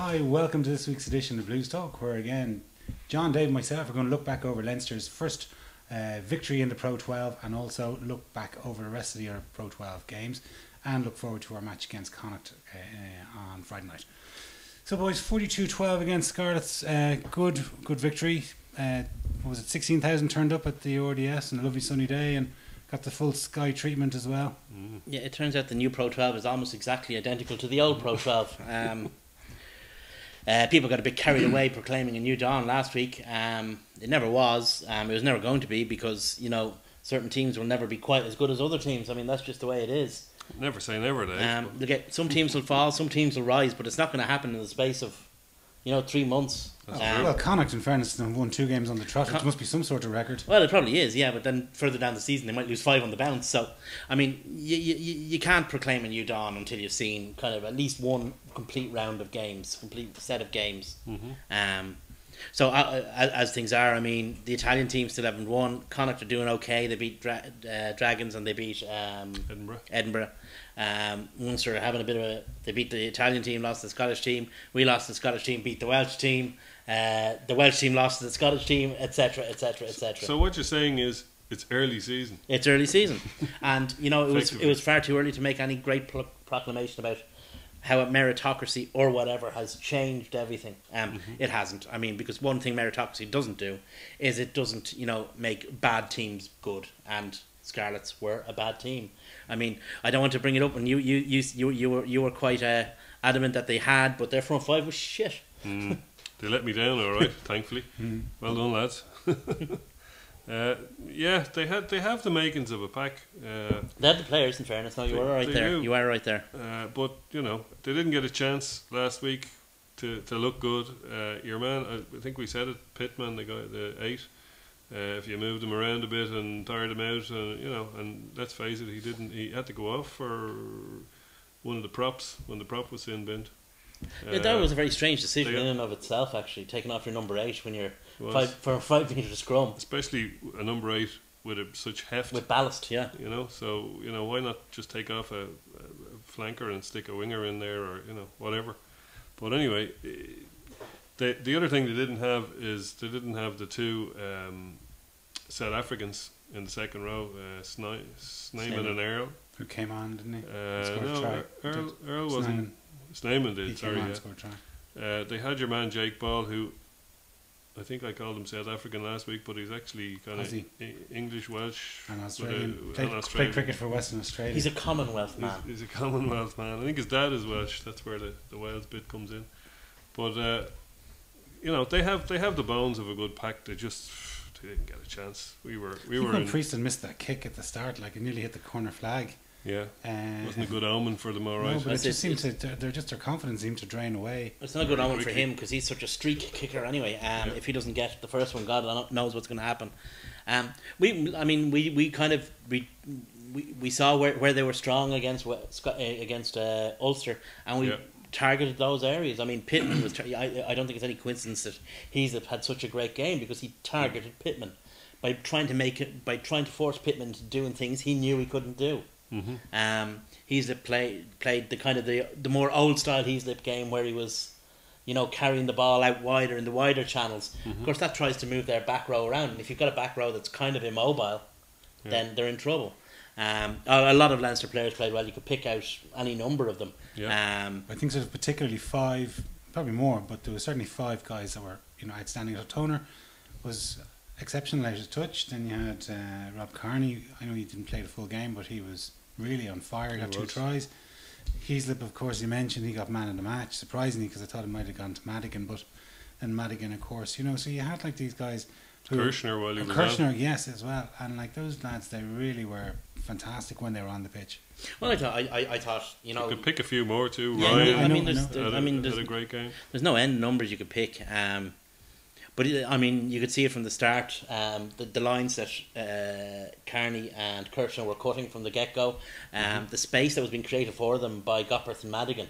Hi, welcome to this week's edition of Blues Talk, where again, John, Dave and myself are going to look back over Leinster's first victory in the Pro 12 and also look back over the rest of the other Pro 12 games and look forward to our match against Connacht on Friday night. So boys, 42-12 against Scarlets, good victory. What was it, 16,000 turned up at the RDS on a lovely sunny day and got the full sky treatment as well. Yeah, it turns out the new Pro 12 is almost exactly identical to the old Pro 12. People got a bit carried away proclaiming a new dawn last week. It never was. It was never going to be because, you know, certain teams will never be quite as good as other teams. I mean, that's just the way it is. Never say never, Dave. Some teams will fall, some teams will rise, but it's not going to happen in the space of, 3 months. Well, Connacht, in fairness, have won 2 games on the trot. It must be some sort of record. Well, it probably is, yeah, but then further down the season they might lose 5 on the bounce. So, I mean, you can't proclaim a new dawn until you've seen kind of at least one complete round of games, complete set of games. So, as things are, I mean, the Italian team still haven't won. Connacht are doing okay. They beat Dragons and they beat Edinburgh. Munster are having a bit of a... They beat the Italian team, lost to the Scottish team. We lost to the Scottish team, beat the Welsh team. The Welsh team lost to the Scottish team, etc., etc., etc. So what you're saying is it's early season. It's early season, and it was far too early to make any great proclamation about how a meritocracy or whatever has changed everything. It hasn't. I mean, because one thing meritocracy doesn't do is it doesn't make bad teams good, and Scarlets were a bad team. I mean, I don't want to bring it up, and you were quite adamant that they had, but their front five was shit. They let me down, all right. Thankfully, well done, lads. Yeah, they have the makings of a pack. They had the players, in fairness. No, you were right there. You are right there. But they didn't get a chance last week to look good. Your man, I think we said it, Pittman, the 8. If you moved him around a bit and tired him out, and let's face it, he had to go off for one of the props when the prop was sin binned. That was a very strange decision in and of itself, actually, taking off your number 8 when you're 5 metre scrum. Especially a number 8 with such heft. With ballast, yeah. So, why not just take off a flanker and stick a winger in there or, whatever. But anyway, the other thing they didn't have is they didn't have the 2 South Africans in the second row, Snyman and Earl. Who came on, didn't he? No, Earl wasn't. Snyman did, sorry. They had your man Jake Ball, who I think I called him South African last week, but he's actually kind of English, Welsh, and Australian. Played cricket for Western Australia. He's a Commonwealth man. He's a Commonwealth man. I think his dad is Welsh. That's where the Wales bit comes in. But they have the bones of a good pack. They didn't get a chance. We were when Prieston missed that kick at the start, like it nearly hit the corner flag. Yeah, wasn't a good omen for them, all right. No, but it just seemed their confidence seemed to drain away. It's not a good omen for him because he's such a streak kicker anyway. If he doesn't get the first one, God knows what's going to happen. We saw where they were strong against Ulster, and we targeted those areas. I mean, Pittman was. I don't think it's any coincidence that he's had such a great game because he targeted Pittman by trying to force Pittman to doing things he knew he couldn't do. Heaslip played the kind of the more old style Heaslip game where he was, carrying the ball out wider in the wider channels. Of course, that tries to move their back row around, and if you've got a back row that's kind of immobile, then they're in trouble. A lot of Leinster players played well. You could pick out any number of them. I think sort of particularly 5, probably more, but there was certainly 5 guys that were outstanding. So Toner was exceptional out of touch. Then you had Rob Carney. I know he didn't play the full game, but he was really on fire. He got 2 tries. Heaslip, of course, you mentioned he got man of the match, surprisingly, because I thought it might have gone to Madigan, but then Madigan, of course, so you had like these guys. Kirshner, yes, as well, and like those lads, they really were fantastic when they were on the pitch. Well, I thought you could pick a few more too. Yeah, Ryan, there's a great game. There's no end numbers you could pick. But you could see it from the start. The lines that Carney and Kirshner were cutting from the get-go, the space that was being created for them by Gopperth and Madigan.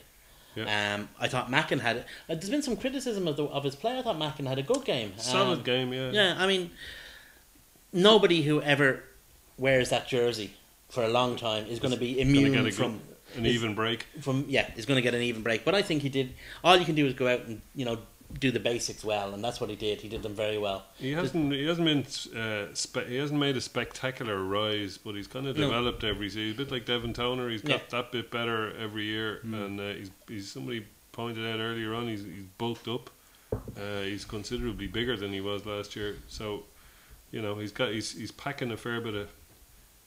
I thought Mackin had. There's been some criticism of his play. I thought Mackin had a good game. Solid game, yeah. Yeah, I mean, nobody who ever wears that jersey for a long time is going to be immune from an even break. He's going to get an even break. But I think he did. All you can do is go out and do the basics well, and that's what he did. He did them very well. He hasn't made a spectacular rise, but he's kind of developed every season. A bit like Devin Toner, he's got that bit better every year, and he's somebody pointed out earlier on. He's bulked up. He's considerably bigger than he was last year. So, he's packing a fair bit of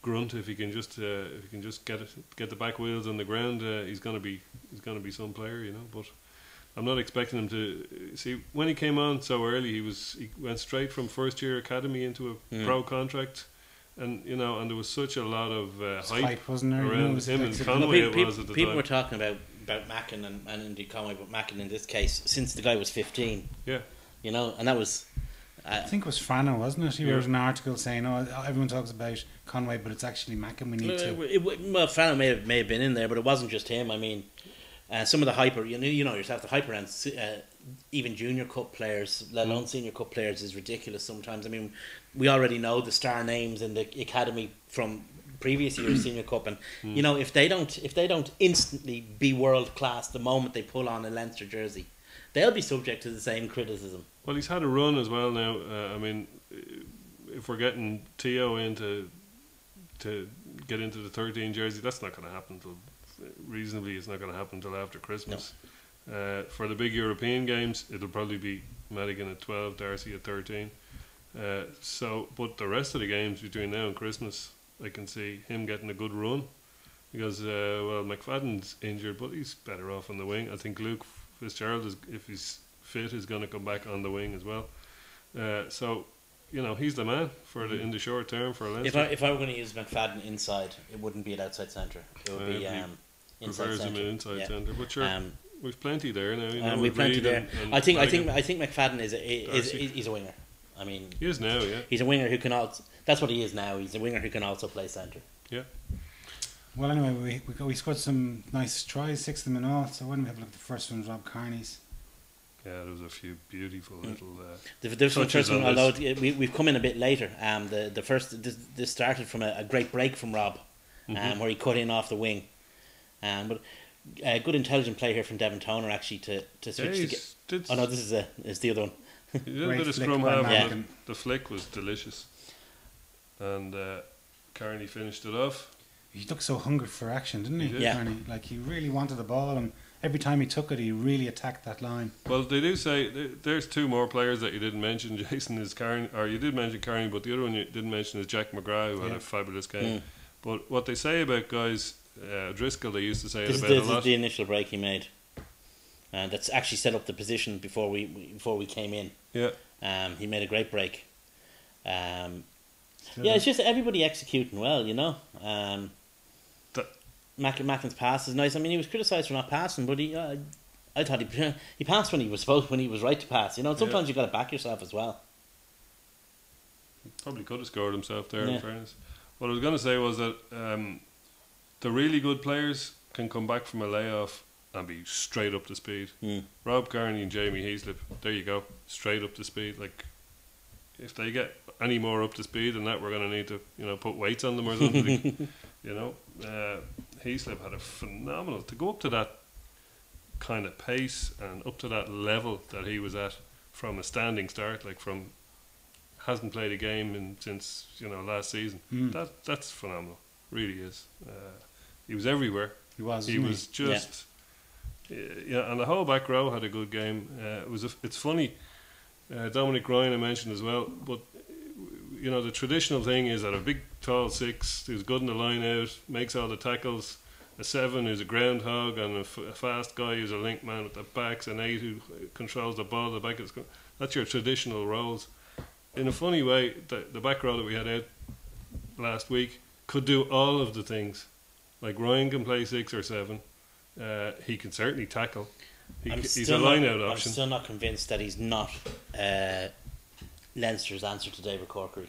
grunt. If he can just get the back wheels on the ground, he's gonna be some player, But I'm not expecting him to see when he came on so early. He went straight from first year academy into a pro contract, and and there was such a lot of hype wasn't there? around him and Conway. People were talking about Mackin and indeed Conway, but Mackin in this case since the guy was 15. Yeah, and that was. I think it was Frano, wasn't it? He wrote an article saying, everyone talks about Conway, but it's actually Mackin we need to. Well, Frano may have been in there, but it wasn't just him. I mean. Some of the hyper, you know yourself, the hyper end, even junior cup players, let alone senior cup players, is ridiculous sometimes. I mean, we already know the star names in the academy from previous year's senior cup, and if they don't instantly be world class the moment they pull on a Leinster jersey, they'll be subject to the same criticism. Well, he's had a run as well now. I mean, if we're getting Tio in to get into the 13 jersey, that's not going to happen till. Reasonably, it's not going to happen until after Christmas. No. For the big European games, it'll probably be Madigan at 12, Darcy at 13. But the rest of the games between now and Christmas, I can see him getting a good run because McFadden's injured, but he's better off on the wing. I think Luke Fitzgerald, if he's fit, is going to come back on the wing as well. He's the man for in the short term for Leinster. If I were going to use McFadden inside, it wouldn't be at outside centre. It would be inside centre. Inside centre, but sure, we've plenty there now. We've plenty there. I think McFadden is a winger. I mean, he is now. Yeah, he's a winger who can also. That's what he is now. He's a winger who can also play centre. Yeah. Well, anyway, we scored some nice tries, 6 of them in all. So why don't we have a look at the first one, Rob Kearney's. Yeah, there was a few beautiful little. The first one, although we've come in a bit later. The first this started from a great break from Rob, where he cut in off the wing, but a good intelligent play here from Devin Toner actually to switch. No, this is the other one. A little bit of scrum half. The flick was delicious, and Kearney finished it off. He looked so hungry for action, didn't he? Yeah. Kearney? Like he really wanted the ball and. Every time he took it, he really attacked that line. Well, they do say there's two more players that you didn't mention. Jason is Kearney, or you did mention Kearney, but the other one you didn't mention is Jack McGrath, who had a fabulous game. But what they say about guys, Driscoll, they used to say this about a lot. This is the initial break he made, and that's actually set up the position before we came in. Yeah. He made a great break. It's just everybody executing well, Mackin's pass is nice. I mean, he was criticised for not passing, but I thought he passed when he was right to pass. Sometimes you've got to back yourself as well. He probably could have scored himself there. In fairness, what I was going to say was that the really good players can come back from a layoff and be straight up to speed. Rob Kearney and Jamie Heaslip, there you go, straight up to speed. Like if they get any more up to speed than that, we're going to need to put weights on them or something. Heaslip had a phenomenal to go up to that kind of pace and up to that level that he was at from a standing start, hasn't played a game since last season. That's phenomenal, really is. He was everywhere. He was just and the whole back row had a good game. It's funny. Dominic Ryan I mentioned as well, but the traditional thing is that a big tall 6 who's good in the line out, makes all the tackles, a 7 who's a groundhog, and a fast guy who's a link man with the backs, an 8 who controls the ball at the back of the squad. That's your traditional roles. In a funny way, the back row that we had out last week could do all of the things. Like Ryan can play 6 or 7. He can certainly tackle. He's a line-out option. I'm still not convinced that he's not Leinster's answer to David Corkery.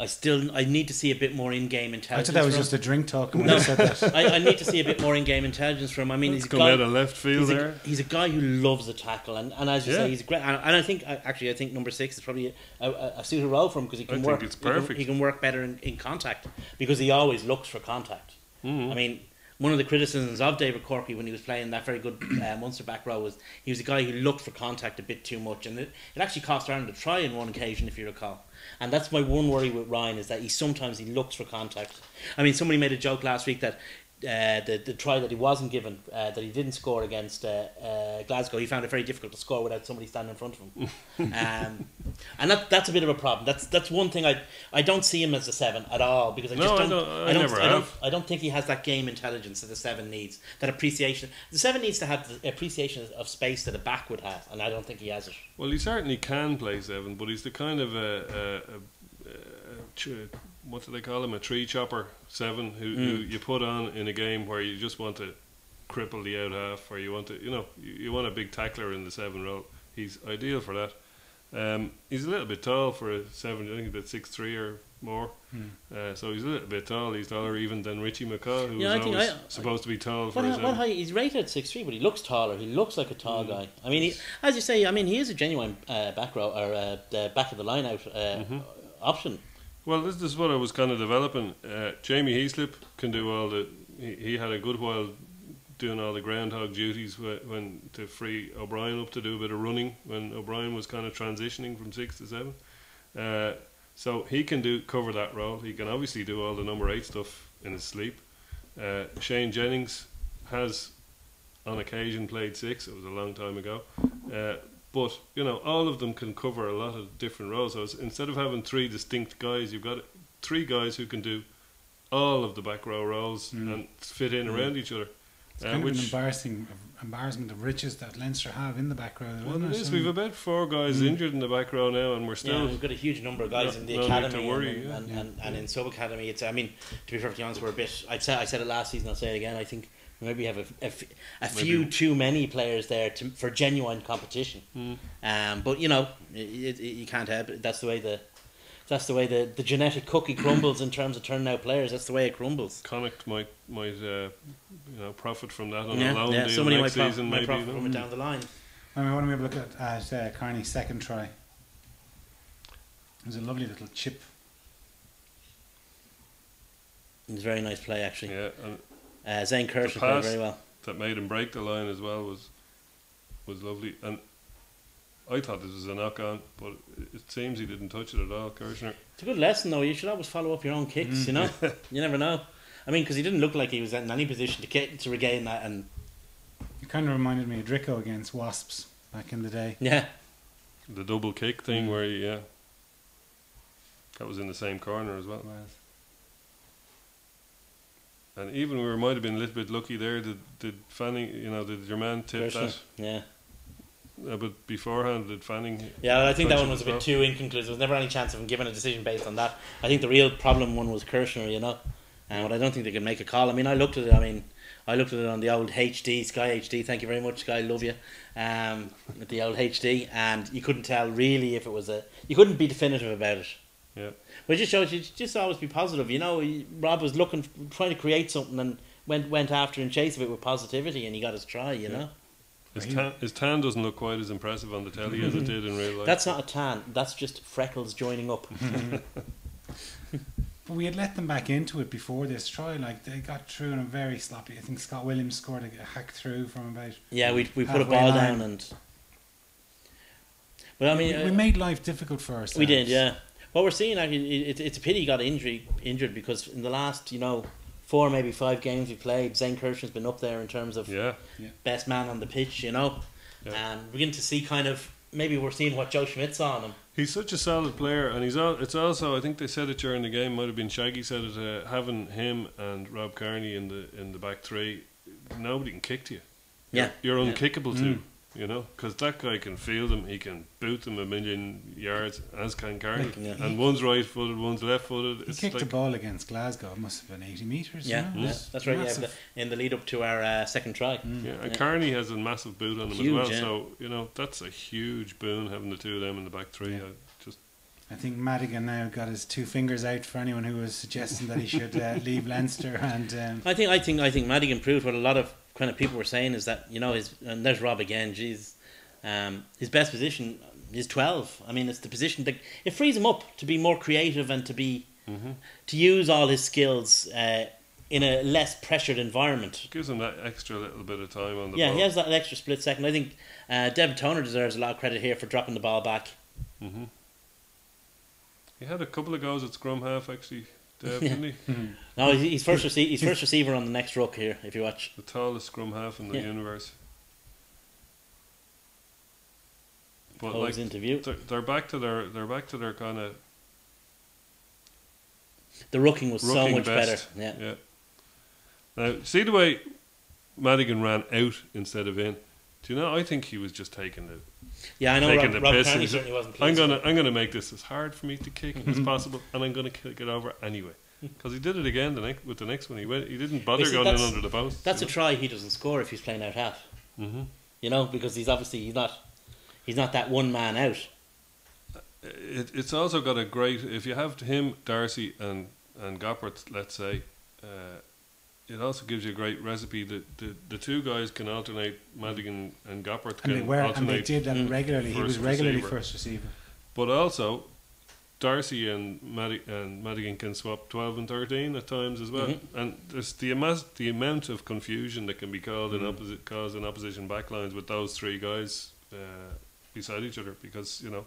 I need to see a bit more in-game intelligence. I thought that was just a drink talk when I said that. I need to see a bit more in-game intelligence from him. I mean, he's come out of left field there. He's a guy who loves a tackle, and as you say, he's great. And I think number 6 is probably a suited role for him because he can work. It's perfect. He can work better in contact because he always looks for contact. Mm-hmm. I mean, one of the criticisms of David Corky when he was playing that very good Munster back row was he was a guy who looked for contact a bit too much, and it actually cost Ireland a try on one occasion, if you recall. And that's my one worry with Ryan, is that he looks for contact. I mean, somebody made a joke last week that the try that he wasn't given, that he didn't score against Glasgow, he found it very difficult to score without somebody standing in front of him. And that's a bit of a problem. That's one thing I don't see him as a 7 at all, because I don't think he has that game intelligence that the 7 needs, that appreciation. The 7 needs to have the appreciation of space that a back would have, and I don't think he has it. Well, he certainly can play 7, but he's the kind of what do they call him? A tree chopper 7 who you put on in a game where you just want to cripple the out half, or you want to, you want a big tackler in the 7 role. He's ideal for that. He's a little bit tall for a 7. I think he's about 6'3" or more. So he's a little bit tall. He's taller even than Richie McCaw, who was always supposed to be tall for his age. What height? He's rated at 6'3", but he looks taller. He looks like a tall guy. I mean, as you say, he is a genuine back row, or back of the line out option. Well, this is what I was kind of developing. Jamie Heaslip can do all the. He had a good while doing all the groundhog duties when to free O'Brien up to do a bit of running when O'Brien was kind of transitioning from 6 to 7. So he can cover that role. He can obviously do all the number 8 stuff in his sleep. Shane Jennings has on occasion played 6. It was a long time ago. But, all of them can cover a lot of different roles. So instead of having 3 distinct guys, you've got 3 guys who can do all of the back row roles and fit in around each other. It's kind of an embarrassment of riches that Leinster have in the back row. Well, it is. We've about 4 guys injured in the back row now, and we're still... Yeah, we've got a huge number of guys in the academy and in sub-academy. It's, I mean, to be perfectly honest, we're a bit... I said it last season, I'll say it again, I think maybe have a few too many players there for genuine competition. But you can't help it. That's the way the genetic cookie crumbles in terms of turning out players. That's the way it crumbles. Connacht might profit from that on a loan deal somebody next season. Might profit from it down the line. I mean, when we have a look at Carney's second try, it was a lovely little chip. It was a very nice play, actually. Yeah, and Zane Kirsch played very well. That made him break the line as well was lovely. And I thought this was a knock-on, but it seems he didn't touch it at all, Kirshner. It's a good lesson, though. You should always follow up your own kicks, You never know. I mean, because he didn't look like he was in any position to regain that. And it kind of reminded me of Dricko against Wasps back in the day. Yeah. The double kick thing where that was in the same corner as well. And even we might have been a little bit lucky there. Did Fanning, did your man tip that? Yeah. But beforehand, did Fanning... Yeah, well, I think that one was a bit too inconclusive. There was never any chance of him giving a decision based on that. I think the real problem one was Kirshner, but I don't think they could make a call. I mean, I looked at it on the old HD, Sky HD. Thank you very much, Sky. Love you. With the old HD, and you couldn't tell really if it was you couldn't be definitive about it. Yeah. But it just shows you just always be positive. Rob was trying to create something and went after and chased it with positivity, and he got his try. His tan doesn't look quite as impressive on the telly as it did in real life. That's not a tan. That's just freckles joining up. But we had let them back into it before this try. Like, they got through in a very sloppy. I think Scott Williams scored a hack through from about. Yeah, we put a ball down and. But I mean, we made life difficult for ourselves. We did, yeah. What we're seeing, actually, it's a pity he got injured because in the last 4 maybe 5 games we played, Zane Kirshner's been up there in terms of best man on the pitch, and we're beginning to see maybe we're seeing what Joe Schmidt saw on him. He's such a solid player, and it's also, I think they said it during the game, might have been Shaggy said it, having him and Rob Kearney in the back 3, nobody can kick to you. You're unkickable too. Because that guy can field them, he can boot them a million yards, as can Carney. And one's right-footed, one's left-footed. He kicked the ball against Glasgow. It must have been 80 metres. That's right. Yeah, in the lead up to our second try. And Carney has a massive boot on him as well. So that's a huge boon having the 2 of them in the back 3. I think Madigan now got his 2 fingers out for anyone who was suggesting that he should leave Leinster. And I think Madigan proved what a lot of kind of people were saying is that and there's Rob again. His best position is 12. I mean, it's the position that it frees him up to be more creative and to be to use all his skills in a less pressured environment. Gives him that extra little bit of time on the Yeah, ball. he has that extra split second. I think Devin Toner deserves a lot of credit here for dropping the ball back. Mm-hmm. He had a couple of goes at scrum half, actually, Dev, didn't he? No, he's first receiver on the next ruck here, if you watch. The tallest scrum half in the universe. But Always interview. they're back to their kind of the rucking was so much best. better. Yeah. Now, see the way Madigan ran out instead of in. Do you know? I think he was just taking the. Yeah, I know. Taking Rob the piss. Kearney certainly wasn't I'm pleased. gonna make this as hard for me to kick as possible, and I'm gonna kick it over anyway. Because he did it again with the next one. He didn't bother See, going in under the post. That's a try he doesn't score if he's playing out half. Mm-hmm. You know, because he's not that one man out. It's also got a great. If you have him, Darcy, and Goppert, let's say, it also gives you a great recipe. The two guys can alternate. Madigan and Goppert can alternate. And they did that regularly. He was regularly receiver. first receiver. But also, Darcy and Madigan can swap 12 and 13 at times as well. Mm-hmm. And there's the amount of confusion that can be caused in opposition backlines with those three guys beside each other, because you know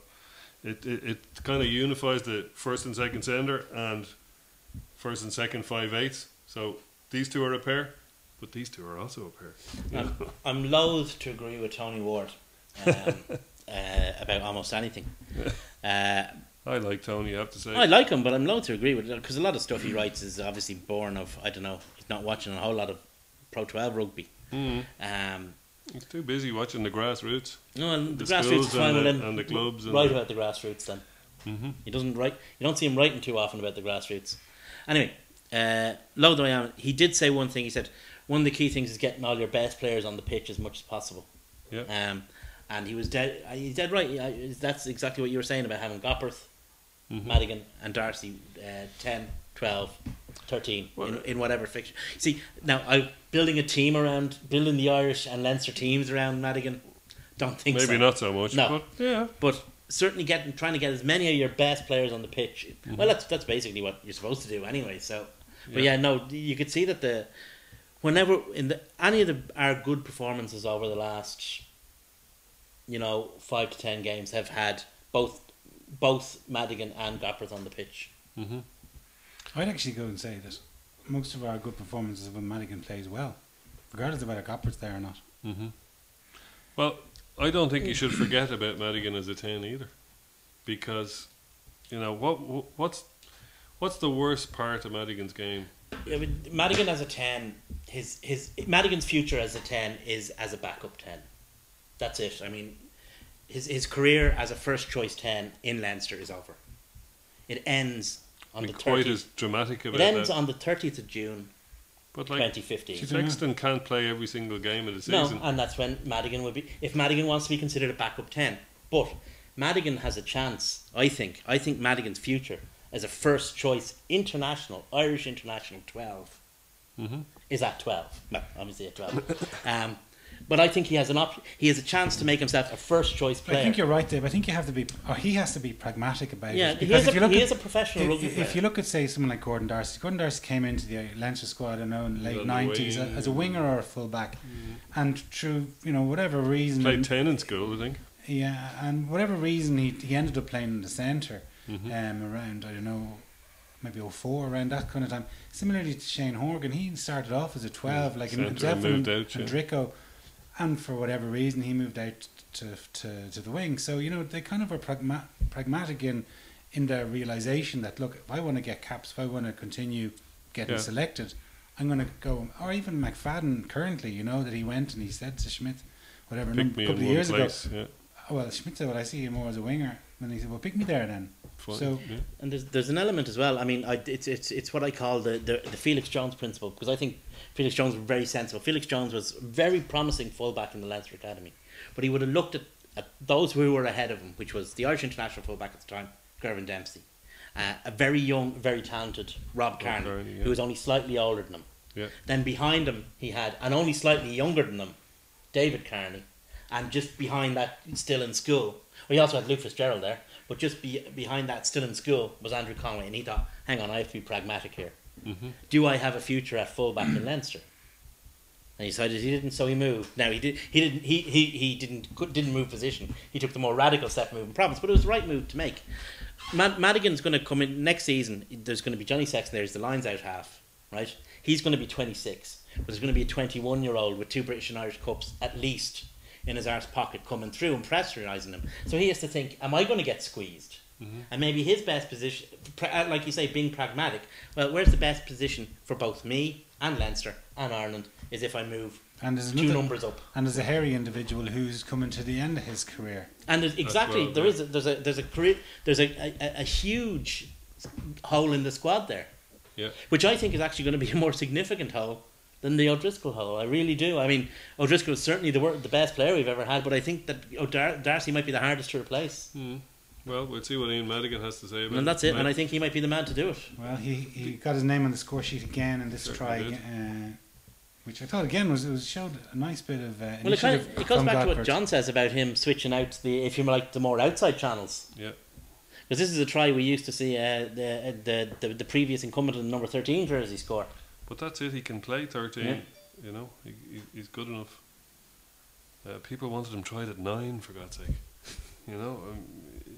it kind of unifies the first and second centre and first and second 5/8. So these two are a pair, but these two are also a pair. I'm loath to agree with Tony Ward about almost anything. I like Tony, I have to say. I like him, but I'm loath to agree with it because a lot of stuff he writes is obviously born of, I don't know, he's not watching a whole lot of Pro 12 rugby. He's too busy watching the grassroots. No, and the The grassroots schools is fine with him. and the clubs and Write about the grassroots then. Mm-hmm. He doesn't write. You don't see him writing too often about the grassroots. Anyway, low though I am, he did say one thing. He said one of the key things is getting all your best players on the pitch as much as possible. Yeah. And he was dead. He's dead right. That's exactly what you were saying about having Gopperth, Madigan, and Darcy 10, 12, 13 in whatever fixture. See, now building a team around, building the Irish and Leinster teams around Madigan, don't think so. Maybe not so much. No. But yeah. But certainly trying to get as many of your best players on the pitch. Well, that's basically what you're supposed to do anyway. So, but you could see that whenever any of our good performances over the last 5 to 10 games have had both Madigan and Gopperth on the pitch. Mm-hmm. I'd actually go and say that most of our good performances are when Madigan plays well, regardless of whether Gopperth's there or not. Mm-hmm. Well, I don't think you should forget about Madigan as a 10 either, because what's the worst part of Madigan's game? Madigan as a 10, his Madigan's future as a 10 is as a backup 10. That's it. I mean, his career as a first choice 10 in Leinster is over. It ends on the 30th. Quite as dramatic about it ends that. on the 30th of June, but 2015. Sexton can't play every single game of the season. No, and that's when Madigan would be. If Madigan wants to be considered a backup 10, but Madigan has a chance. I think Madigan's future as a first choice Irish international 12 is at 12. No, obviously at 12. But I think he has he has a chance to make himself a first choice player. I think you're right, Dave. I think he has to be pragmatic about it. Because he is a professional rugby player. If you look at, say, someone like Gordon Darcy came into the Leinster squad, I don't know, in the late 90s as a winger or a full back, and through whatever reason, played 10 in school, I think. Yeah, and whatever reason he ended up playing in the centre around, I don't know, maybe 04, around that kind of time. Similarly to Shane Horgan, he started off as a 12, like himself and Drico. And for whatever reason, he moved out to the wing. So, they kind of are pragmatic in their realisation that, look, if I want to get caps, if I want to continue getting selected, I'm going to go. Or even McFadden currently, that he went and he said to Schmidt, a couple of years ago. Yeah. Well, Schmidt said, I see you more as a winger. And he said, well, pick me there then. Fine. So, and there's an element as well. I mean, it's what I call the Felix Jones principle, because I think Felix Jones was very sensible. Felix Jones was a very promising fullback in the Leinster Academy, but he would have looked at those who were ahead of him, which was the Irish international fullback at the time, Gervin Dempsey, a very young, very talented Rob Kearney, who was only slightly older than him. Yeah. Then behind him he had, and only slightly younger than him, David Kearney, and just behind that, still in school. Well, he also had Luke Fitzgerald there, but just behind that, still in school, was Andrew Conway, and he thought, hang on, I have to be pragmatic here. Do I have a future at fullback in Leinster? And he decided he didn't, so he moved. Now he didn't move position. He took the more radical step move in Province, but it was the right move to make. Madigan's going to come in next season. There's going to be Johnny Sexton there. He's the lines out half, right? He's going to be 26, but there's going to be a 21-year-old with 2 British and Irish Cups at least in his arse pocket coming through and pressurising him. So he has to think, am I going to get squeezed? And maybe his best position, like you say, being pragmatic, well, where's the best position for both me and Leinster and Ireland is if I move and there's 2 numbers up. And there's a hairy individual who's coming to the end of his career. And exactly, there's a huge hole in the squad there. Yeah. Which I think is actually going to be a more significant hole than the O'Driscoll hole. I really do. I mean, O'Driscoll is certainly the best player we've ever had, but I think that Darcy might be the hardest to replace. Well, we'll see what Ian Madigan has to say about it. And that's it, and I think he might be the man to do it. Well, he got his name on the score sheet again in this try, which I thought again showed a nice bit of initiative. Well, it goes back to what John says about him switching out the more outside channels. Yeah. Because this is a try we used to see the previous incumbent in number 13 jersey score. But that's it. He can play 13. Yeah. You know, he's good enough. People wanted him tried at 9, for God's sake. You know,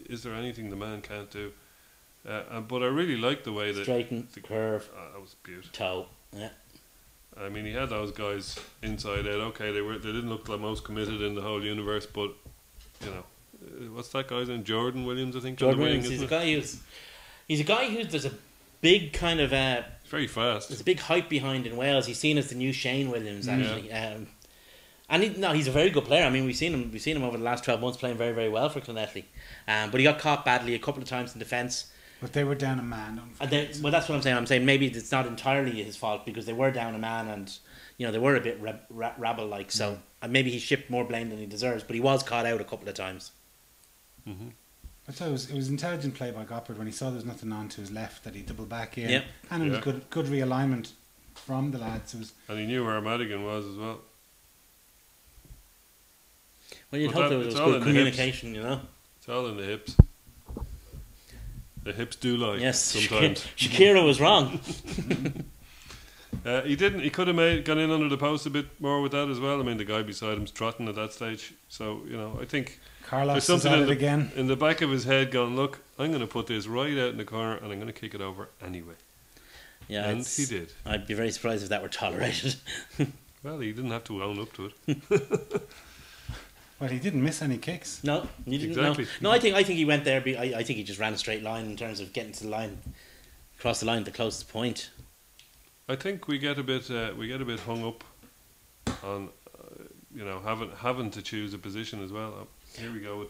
is there anything the man can't do? But I really like the way that straighten, curve, that was beautiful. Toe. Yeah. I mean, he had those guys inside out. Okay, they didn't look the most committed in the whole universe, but you know, what's that guy's name? Jordan Williams, I think. Jordan Williams. He's a guy who's there's a big kind of very fast. There's a big hype behind in Wales. He's seen as the new Shane Williams, actually. Yeah. And he's a very good player. I mean, we've seen him over the last 12 months playing very, very well for Clonethley. But he got caught badly a couple of times in defence. But they were down a man. Well, that's what I'm saying. I'm saying maybe it's not entirely his fault because they were down a man and they were a bit rabble-like. So maybe he shipped more blame than he deserves. But he was caught out a couple of times. Mm-hmm. I thought it was intelligent play by Goppard when he saw there was nothing on to his left that he doubled back in. Yep. And it was good realignment from the lads. And he knew where Madigan was as well. Well, you'd hope there was good communication, It's all in the hips. The hips do lie. Yes, sometimes. Shakira was wrong. He didn't. He could have gone in under the post a bit more with that as well. I mean, the guy beside him's trotting at that stage. So I think Carlos there's something again in the back of his head going, look, I'm going to put this right out in the corner and I'm going to kick it over anyway. Yeah, and he did. I'd be very surprised if that were tolerated. Well, he didn't have to own up to it. Well, he didn't miss any kicks. No, he didn't. Exactly. No, I think he went there. I think he just ran a straight line in terms of getting to the line, across the line at the closest point. I think we get a bit hung up on having to choose a position as well. Here we go.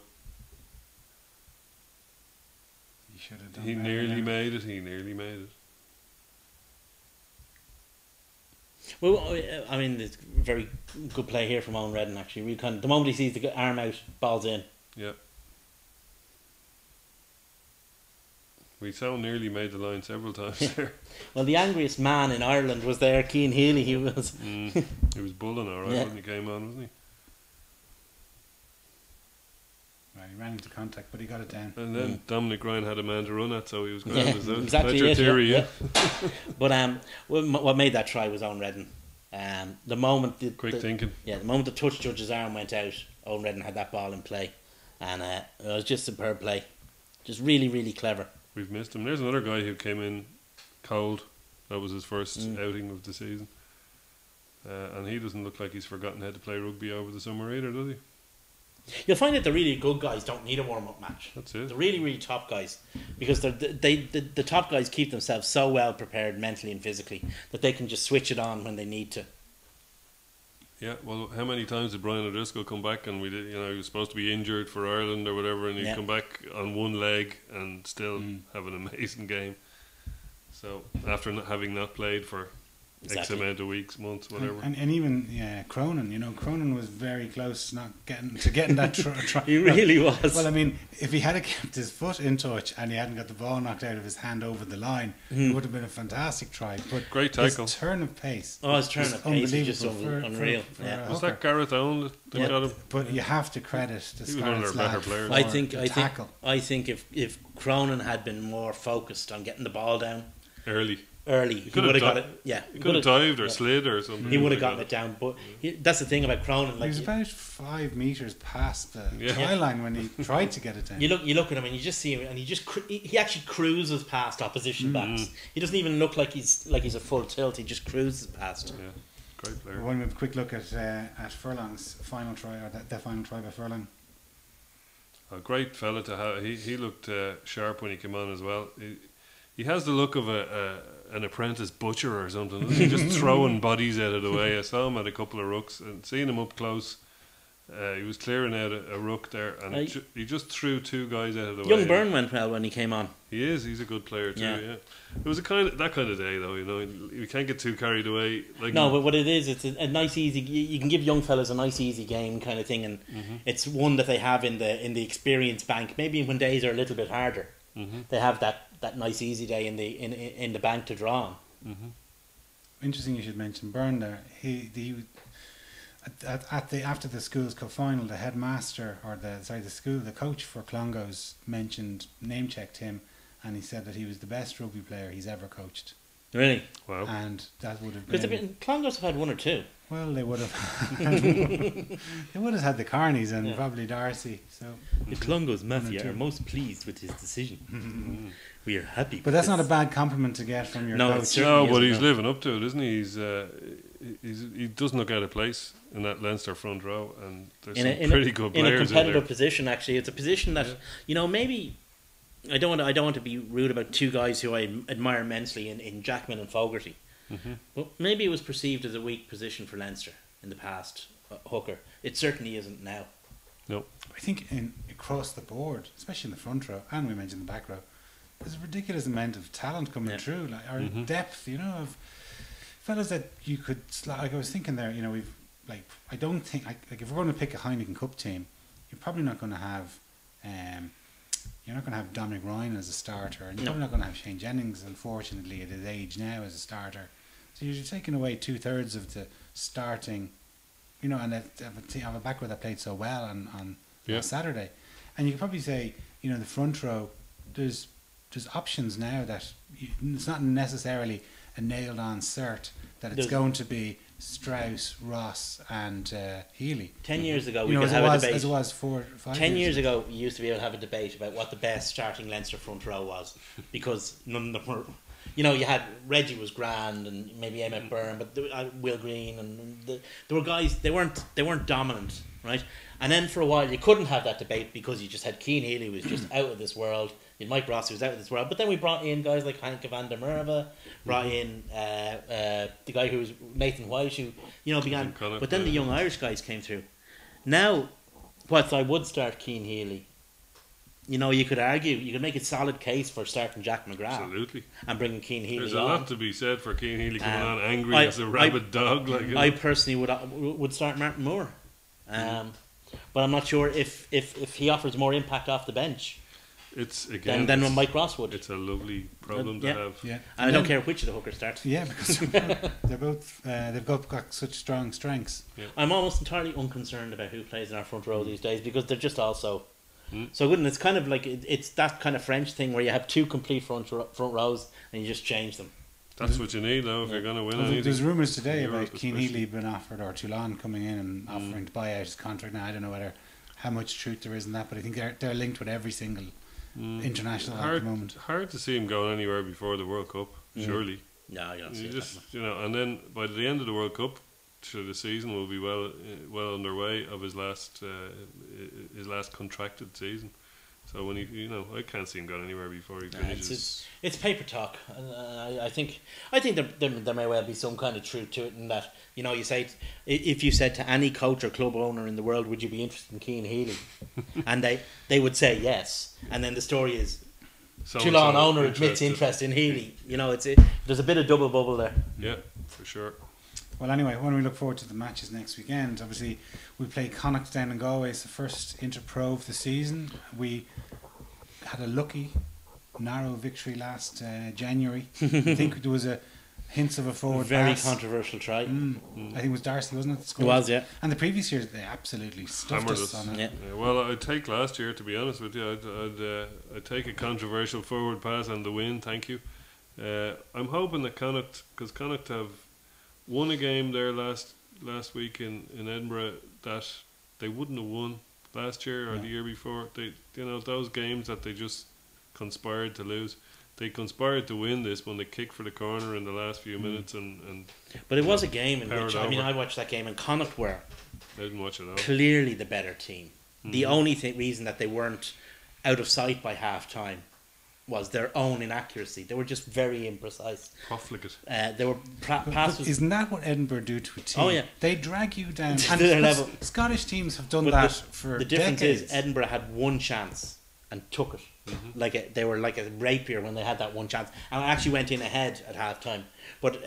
He should have done. He nearly made it. Well, I mean, it's very good play here from Owen Redden. Actually, the moment he sees the arm out, ball's in. Yeah. We so nearly made the line several times there. Well, the angriest man in Ireland was there, Cian Healy. He was. He was bulling all right when he came on, wasn't he? Well, he ran into contact, but he got it down. And then Dominic Ryan had a man to run at, so he was grand. Exactly. That's your theory, yeah. But what made that try was Owen Redden. The moment thinking. Yeah, the moment the touch judge's arm went out, Owen Redden had that ball in play, and it was just superb play, just really, really clever. We've missed him. There's another guy who came in cold. That was his first outing of the season, and he doesn't look like he's forgotten how to play rugby over the summer either, does he? You'll find that the really good guys don't need a warm-up match. That's it. The really, really top guys, because the top guys keep themselves so well prepared mentally and physically that they can just switch it on when they need to. Yeah, well, how many times did Brian O'Driscoll come back and he was supposed to be injured for Ireland or whatever, and he'd come back on one leg and still have an amazing game. So after having not played for X amount of weeks, months, whatever. And even Cronin, Cronin was very close not getting that try. He really was. Well, I mean, if he had kept his foot in touch and he hadn't got the ball knocked out of his hand over the line, it would have been a fantastic try. But great tackle. His turn of pace. Oh, his turn of pace is just unreal. Was that Gareth Owen that got him? But you have to credit the Scarlets lad for I think if Cronin had been more focused on getting the ball down early, early, he could would have have got it. Yeah, He could have dived or slid or something. He would have like gotten that. it down, but that's the thing about Cronin. He Like was about 5 meters past the Yeah. try line when he tried to get it down. you look at him and you just see him, and he actually cruises past opposition backs. He doesn't even look like he's a full tilt. He just cruises past. Yeah, great player. One with a quick look at Furlong's final try, or the final try by Furlong. A great fella to have. He looked sharp when he came on as well. He has the look of an apprentice butcher or something. He's just throwing bodies out of the way. I saw him at a couple of rucks and seeing him up close. He was clearing out a ruck there, and he just threw 2 guys out of the way. Young Byrne went well when he came on. He is. He's a good player too. Yeah. Yeah. It was that kind of day though. You know, you can't get too carried away. Like No, but what it is, it's a nice, easy. You can give young fellas a nice, easy game kind of thing, and it's one that they have in the experience bank. Maybe when days are a little bit harder, they have that nice, easy day in the bank to draw on. Interesting, you should mention Byrne there. After the school's cup final, the headmaster or the coach for Clongowes name checked him, and he said that he was the best rugby player he's ever coached. Really? Wow. And that would have Because been Clongowes have had 1 or 2. well, they would have they would have had the Carneys and Yeah. probably Darcy. So, The Clongowes Mafia Mafia are most pleased with his decision. We are happy. but that's not a bad compliment to get from your No, coach. it's certainly No, but isn't, he's no. living up to it, isn't he? He doesn't look out of place in that Leinster front row, and there's some pretty good in a players in competitive there. position. Actually, it's a position that maybe I don't want to be rude about 2 guys who I admire immensely in Jackman and Fogarty, but maybe it was perceived as a weak position for Leinster in the past. Hooker, it certainly isn't now. No, I think across the board, especially in the front row, and we mentioned the back row, there's a ridiculous amount of talent coming through, like our depth, of fellas that you could like. I was thinking there, I don't think if we're going to pick a Heineken Cup team, you're probably not going to have you're not going to have Dominic Ryan as a starter, and you're probably not going to have Shane Jennings, unfortunately, at his age now, as a starter. So you're taking away 2/3 of the starting, and have a back row that played so well on Saturday. And you could probably say, the front row, there's options now that it's not necessarily a nailed on cert that it's going to be Strauss, Ross and Healy. 10 years ago, we as could have a it debate. was 4 or 5 10 years ago, we used to be able to have a debate about what the best starting Leinster front row was, because none of them were. You had Reggie was grand, and maybe Emmett Byrne, but Will Green, and there were guys. They weren't dominant, right? And then for a while, you couldn't have that debate because you just had Keane Healy, who was just out of this world. You had Mike Ross, who was out of this world. But then we brought in guys like Hank van der Merwe, brought in the guy who was Nathan White, who began. Connacht, But then the young Irish guys came through. Now, whilst I would start Keane Healy, you could argue, you could make a solid case for starting Jack McGrath. absolutely. And bringing Keane Healy There's on. a lot to be said for Keane Healy coming on angry I- as a rabid dog. I personally would start Martin Moore, but I'm not sure if he offers more impact off the bench it's than when Mike Ross would. It's a lovely problem to Yeah. have. Yeah, And I don't care which of the hookers starts. Yeah, because they've both got such strong strengths. I'm almost entirely unconcerned about who plays in our front row these days, because they're just all so good. And it's kind of like it's that kind of French thing where you have 2 complete front rows and you just change them. That's what you need, though, if you're going to win anything. There's rumours today Europe about Keane especially. Healy being offered, or Toulon coming in and offering to buy out his contract. Now I don't know how much truth there is in that, but I think they're linked with every single international at the moment. Hard to see him going anywhere before the World Cup, surely. No, I don't see You it. just, and then by the end of the World Cup, sure, the season will be well underway of his last contracted season. So when I can't see him going anywhere before he finishes. It's paper talk. I think there may well be some kind of truth to it, in that you say, if you said to any coach or club owner in the world, would you be interested in Keane Healy, and they would say yes, and then the story is Toulon owner admits interest in Healy. There's a bit of double bubble there. Yeah, for sure. Well, anyway, when we look forward to the matches next weekend, obviously we play Connacht down in Galway. It's the first Interpro of the season. We had a lucky, narrow victory last January. I think there was a hints of a forward Very pass. controversial try. I think it was Darcy, wasn't it? that It scored? was, yeah. And the previous years, they absolutely stuffed Hammered us us. on it. Yeah. Yeah, well, I'd take last year, to be honest with you. I'd take a controversial forward pass and the win, thank you. I'm hoping that Connacht, because Connacht have won a game there last week in Edinburgh that they wouldn't have won last year or the year before. They, those games that they just conspired to lose. They conspired to win this when they kicked for the corner in the last few minutes, and but it was a game in which powered over. I watched that game and Connacht were I didn't watch it all. clearly the better team. The only reason that they weren't out of sight by half time was their own inaccuracy. They were just very imprecise. Profligate. They were passes. Isn't that what Edinburgh do to a team? Oh, yeah. They drag you down. To their level. Scottish teams have done But that for the difference decades. is Edinburgh had one chance and took it. They were like a rapier when they had that one chance, and actually went in ahead at half time. But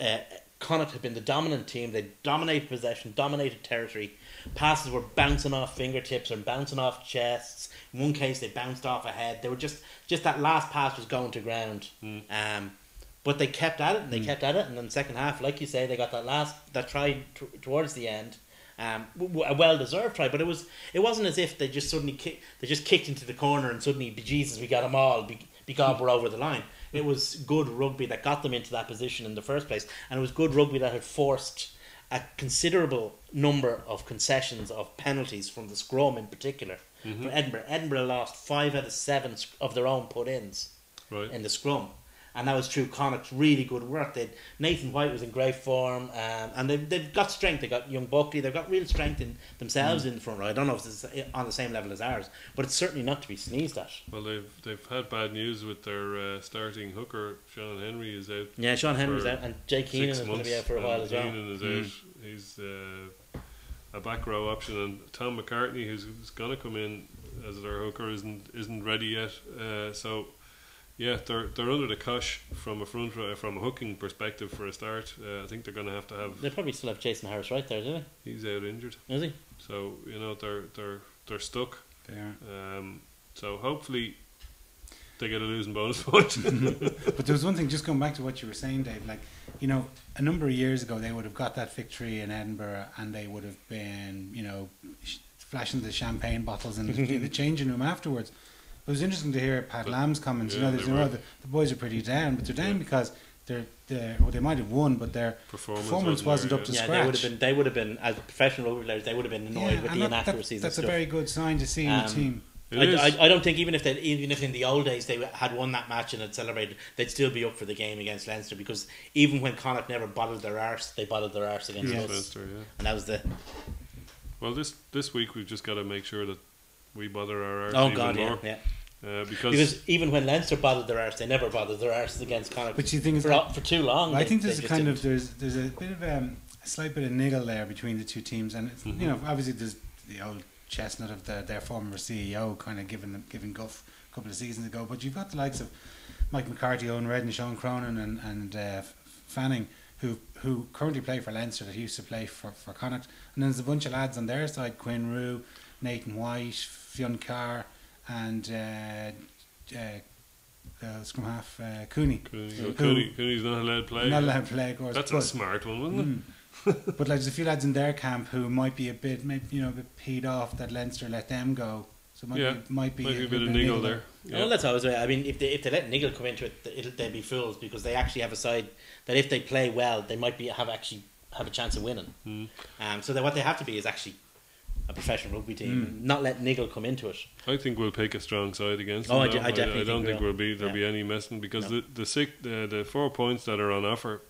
Connacht had been the dominant team. They dominated possession, dominated territory. Passes were bouncing off fingertips or bouncing off chests. In one case, they bounced off a head. They were just that last pass was going to ground. But they kept at it, and they kept at it, and then the second half, like you say, they got that try towards the end. A well deserved try, but it wasn't as if they just suddenly kicked into the corner and suddenly, Jesus, we got them all because we're over the line. It was good rugby that got them into that position in the first place, and it was good rugby that had forced a considerable number of concessions of penalties from the scrum in particular. For Edinburgh lost 5 out of 7 of their own put-ins in the scrum. And that was through Connacht's really good work. Nathan White was in great form, and they've got strength. They got young Buckley. They've got real strength in themselves in the front row. I don't know if it's on the same level as ours, but it's certainly not to be sneezed at. Well, they've had bad news with their starting hooker. Sean Henry is out. Yeah, Sean Henry's out, and Jay Keenan is going to be out for a while as well. Keenan is out. He's a back row option, and Tom McCartney, who's going to come in as their hooker, isn't ready yet. So. Yeah, they're under the cosh from a hooking perspective for a start. I think they're going to have. They probably still have Jason Harris right there, do they? He's out injured. Is he? So they're stuck. They are. So hopefully they get a losing bonus point. But there was one thing, just going back to what you were saying, Dave. Like, a number of years ago, they would have got that victory in Edinburgh, and they would have been, flashing the champagne bottles in the changing room afterwards. It was interesting to hear Pat Lamb's comments. Yeah, the boys are pretty down, but they're down because they might have won, but their performance wasn't up to scratch. They would have been as professional rugby players. They would have been annoyed with the inaccuracies. That's and a stuff. very good sign to see in the team. I don't think even if in the old days they had won that match and had celebrated, they'd still be up for the game against Leinster, because even when Connacht never bothered their arse, they bothered their arse against us. Leinster, yeah. And that was the. Well, this week we've just got to make sure that we bother our arse even more. Yeah. Because even when Leinster bothered their arse, they never bothered their arse against Connacht. But you think for too long. I think there's there's a bit of a slight bit of niggle there between the two teams, and it's, obviously there's the old chestnut of their former CEO kind of giving guff a couple of seasons ago. But you've got the likes of Mike McCarthy, Owen Redden, Sean Cronin, and Fanning, who currently play for Leinster, that used to play for Connacht, and then there's a bunch of lads on their side: Quinn Rue, Nathan White, Fionn Carr, and scrum half Cooney. Cooney's not allowed to play. Not allowed to play, of course. That's a smart one, wasn't it? But there's a few lads in their camp who might be a bit peed off that Leinster let them go. So might be a bit of niggle there. Yeah. Well, that's always the way. I mean, if they let niggle come into it, they'll be fools, because they actually have a side that if they play well, they might have a chance of winning. So that what they have to be is actually a professional rugby team, not let niggle come into it. I think we'll pick a strong side against them. I definitely. I don't think there'll be any messing, because the 4 points that are on offer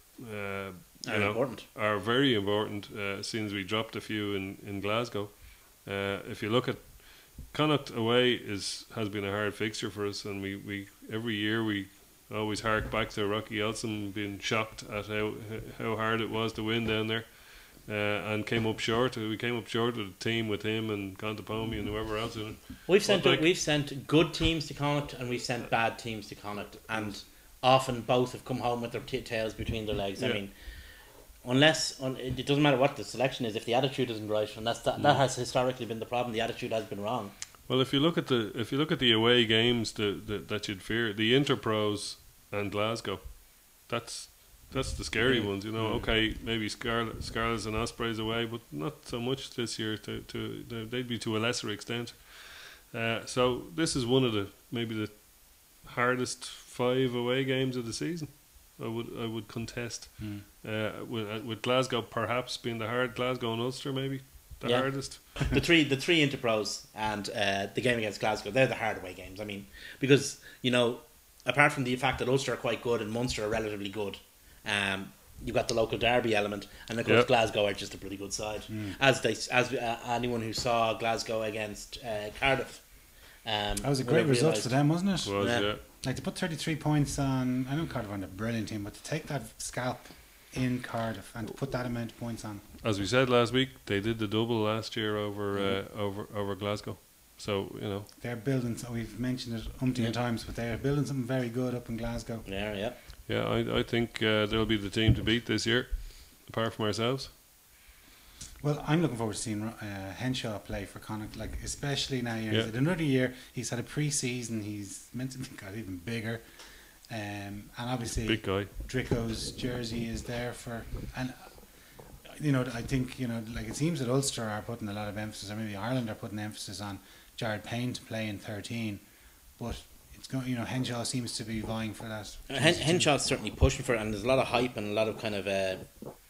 are very important. Since we dropped a few in Glasgow, if you look at Connacht away has been a hard fixture for us, and we every year we always hark back to Rocky Elsom being shocked at how hard it was to win down there. And came up short. We came up short with a team with him and Contapomi and whoever else in it. We've sent good teams to Connacht, and we've sent bad teams to Connacht, and often both have come home with their tails between their legs. Yeah. I mean, it doesn't matter what the selection is, if the attitude isn't right, and that has historically been the problem. The attitude has been wrong. Well, if you look at the away games that you'd fear, the Interpros and Glasgow, that's the scary ones, Okay, maybe Scarlets and Ospreys away, but not so much this year. They'd be to a lesser extent. So this is one of maybe the hardest 5 away games of the season. I would contest. With Glasgow perhaps being the hard, Glasgow and Ulster maybe the hardest. The three Interpros and the game against Glasgow, they're the hard away games. I mean, because apart from the fact that Ulster are quite good and Munster are relatively good, you've got the local derby element, and of course Glasgow are just a pretty good side. As anyone who saw Glasgow against Cardiff, that was a great result for them, wasn't it? Yeah. Like to put 33 points on, I know Cardiff aren't a brilliant team, but to take that scalp in Cardiff and to put that amount of points on. As we said last week, they did the double last year over Glasgow. So, they're building, so we've mentioned it umpteen times, but they're building something very good up in Glasgow. Yeah. Yeah, I think they'll be the team to beat this year, apart from ourselves. Well, I'm looking forward to seeing Henshaw play for Connacht, like especially now. He's had another year. He's had a pre-season. He's meant to got even bigger, and obviously big guy. Drico's jersey is there for, and I think like it seems that Ulster are putting a lot of emphasis, or maybe Ireland are putting emphasis on Jared Payne to play in 13, but it's going. Henshaw seems to be vying for that. Henshaw's certainly pushing for it, and there's a lot of hype and a lot of kind of.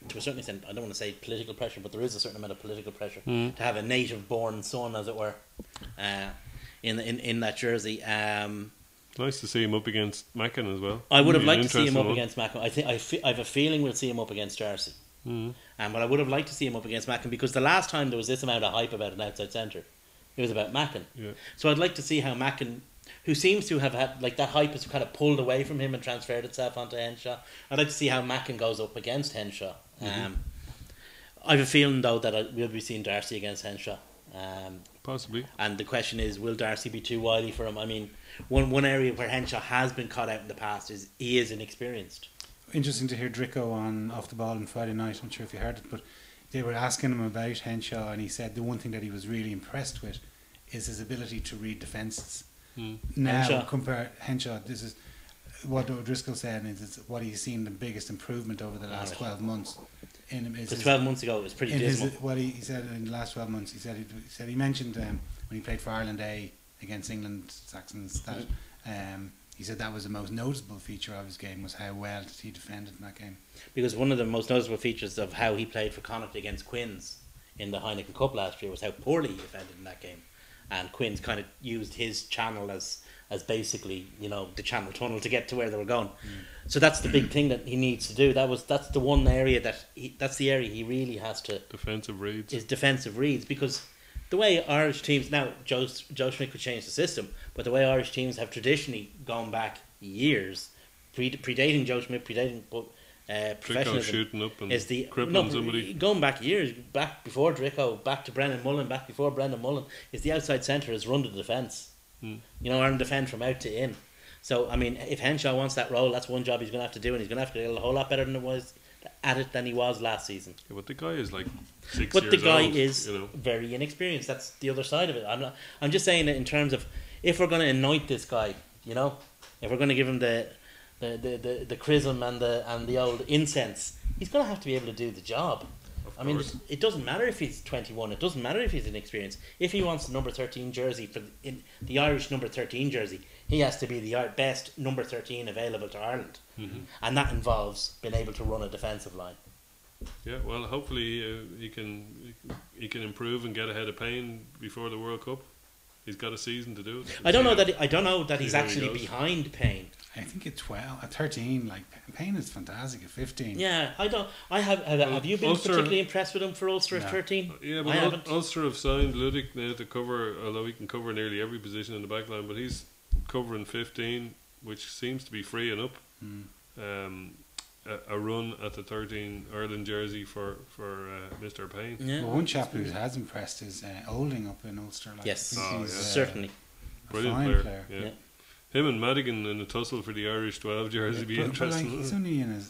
To a certain extent, I don't want to say political pressure, but there is a certain amount of political pressure to have a native-born son, as it were, in that jersey. Nice to see him up against Mackin as well. I would have liked to see him up against Mackin. I have a feeling we'll see him up against Darcy. But I would have liked to see him up against Mackin, because the last time there was this amount of hype about an outside centre, it was about Mackin. Yeah. So I'd like to see how Mackin, who seems to have had, like, that hype has kind of pulled away from him and transferred itself onto Henshaw. I'd like to see how Mackin goes up against Henshaw. I have a feeling though that we'll be seeing Darcy against Henshaw. Possibly. And the question is, will Darcy be too wily for him? I mean, one area where Henshaw has been caught out in the past is he is inexperienced. Interesting to hear Drico on Off the Ball on Friday night. I'm not sure if you heard it, but they were asking him about Henshaw, and he said the one thing that he was really impressed with is his ability to read defences. Now, compare Henshaw, this is what O'Driscoll said, and it's what he's seen the biggest improvement over the last 12 months. Because 12 months ago it was pretty dismal. What he said in the last 12 months, he said he mentioned when he played for Ireland A against England Saxons, that he said that was the most noticeable feature of his game, was how well he defended in that game. Because one of the most noticeable features of how he played for Connacht against Quins in the Heineken Cup last year was how poorly he defended in that game. And Quins kind of used his channel as basically, the channel tunnel to get to where they were going. So that's the big thing that he needs to do. That's the one area that's the area he really has to defensive reads. Is defensive reads, because the way Irish teams now, Joe Schmidt could change the system, but the way Irish teams have traditionally gone back years, predating Joe Schmidt, predating professionalism, shooting up and is crippling somebody. Going back years, back before Drico, back to Brendan Mullen, back before Brendan Mullen, is the outside centre has run the defence. And defend from out to in. So, I mean, if Henshaw wants that role, that's one job he's going to have to do, and he's going to have to get a whole lot better than he was last season. Yeah, but the guy is like 6 years old. But the guy is very inexperienced. That's the other side of it. I'm just saying that in terms of, if we're going to anoint this guy, if we're going to give him the chrism and the old incense, he's going to have to be able to do the job. I mean, it doesn't matter if he's 21. It doesn't matter if he's inexperienced. If he wants the number 13 jersey the Irish number 13 jersey, he has to be the best number 13 available to Ireland, and that involves being able to run a defensive line. Yeah, well, hopefully he can improve and get ahead of Payne before the World Cup. He's got a season to do it. I don't know that he's actually behind Payne. I think at 12, at 13, like Payne is fantastic at 15. Yeah, have you been Ulster, particularly impressed with him for Ulster at 13? Yeah, but Ulster have signed Ludic now to cover, although he can cover nearly every position in the back line, but he's covering 15, which seems to be freeing up a run at the 13 Ireland jersey for Mr. Payne. Yeah. Well, one chap who has impressed is Olding up in Ulster. Yes, certainly. Brilliant player. Yeah. Him and Madigan in a tussle for the Irish 12 jersey be interesting. But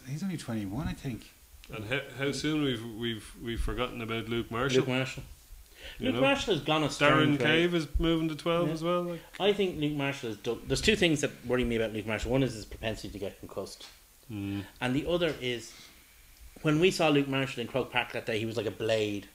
he's only 21, I think. And how soon we've forgotten about Luke Marshall. Luke Marshall has gone a Darren Cave is moving to 12 as well. Like. I think Luke Marshall has done. There's two things that worry me about Luke Marshall. One is his propensity to get concussed, and the other is when we saw Luke Marshall in Croke Park that day, he was like a blade,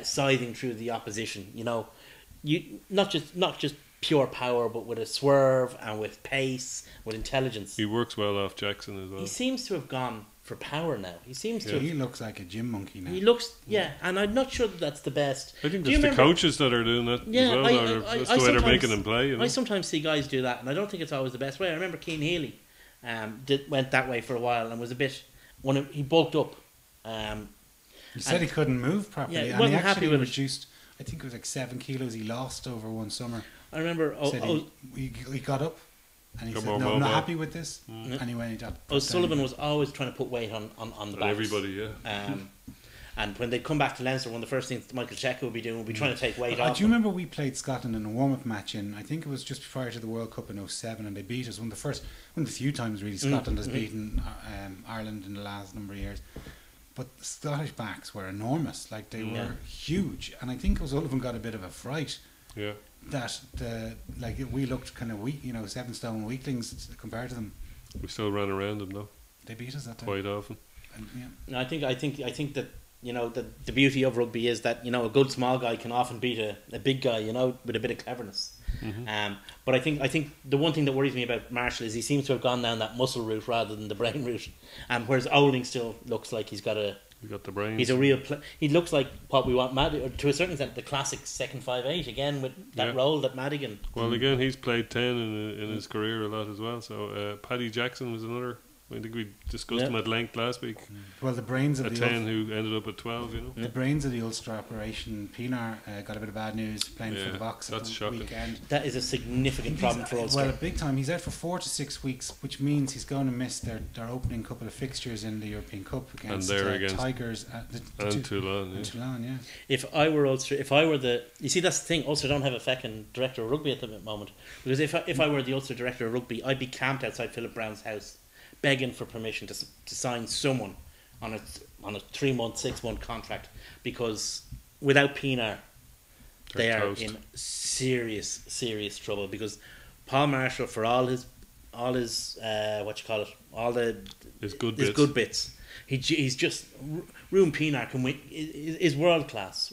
scything through the opposition. You not just pure power, but with a swerve and with pace, with intelligence. He works well off Jackson as well. He seems to have gone for power now. He seems to. He Have, looks like a gym monkey now. he looks, and I'm not sure that that's the best. I think Do you it's the remember- coaches that are doing that Yeah, as well. That's the way they're sometimes- making him play. You know? I sometimes see guys do that, and I don't think it's always the best way. I remember Keane Healy went that way for a while and was a bit. He bulked up. He said he couldn't move properly, Yeah, he and wasn't he happy actually with it. reduced. I think it was like 7 kilos he lost over one summer. I remember Said he got up and he Got said, more "No, I'm not mobile." happy with this." And he went. O'Sullivan was always trying to put weight on the And backs. everybody, yeah. And when they come back to Leinster, one of the first things Michael Cheika would be doing would be trying to take weight off. Do you remember we played Scotland in a warm-up match I think it was just prior to the World Cup in 2007, and they beat us one of the few times really Scotland has beaten Ireland in the last number of years. But the Scottish backs were enormous, like they were huge, and I think O'Sullivan got a bit of a fright Yeah. that we looked kind of weak, 7-stone weaklings compared to them. We still ran around them though, They beat us that time. quite often. And, yeah. No, I think that the beauty of rugby is that a good small guy can often beat a big guy, with a bit of cleverness. But I think the one thing that worries me about Marshall is he seems to have gone down that muscle route rather than the brain route. Whereas Olding still looks like he's got We got the brains. he's a real. He looks like what we want Madigan, to a certain extent, the classic second 5'8" again with that role that Madigan. Well, again, he's played 10 in his career a lot as well. So Paddy Jackson was another. I think we discussed him at length last week. Well, the brains of A 10 who ended up at 12. the brains of the Ulster operation, Pinar got a bit of bad news playing for the Box that's at the shocking. weekend. That is a significant problem for Ulster. Well, big time. He's out for 4 to 6 weeks, which means he's going to miss their opening couple of fixtures in the European Cup against against Tigers And Toulon, yeah. and Toulon. Yeah. If I were Ulster, you see, that's the thing. Ulster don't have a fucking director of rugby at the moment, because if I were the Ulster director of rugby, I'd be camped outside Philip Brown's house, begging for permission to sign someone on a 3-month, 6-month contract, because without Pinar, they are toast. in serious trouble. Because Paul Marshall, for all his His good his bits. good bits. He's just Ruben Pinar can win is world class,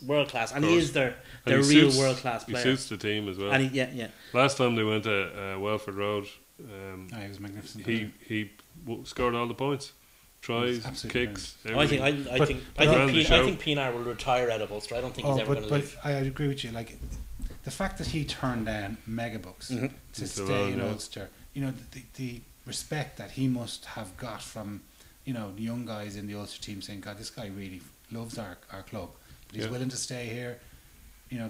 and he is their And he real suits- world class He player. suits the team as well. And he, Last time they went to Welford Road, He was magnificent. he scored all the points, tries, absolutely kicks. I think everything. I ran the think show. Pinar will retire out of Ulster. I don't think he's ever going to but leave. I agree with you. Like the fact that he turned down megabucks to In stay Toulon, in yeah. Ulster, the respect that he must have got from the young guys in the Ulster team saying, "God, this guy really loves our club, but he's Yeah. willing to stay here,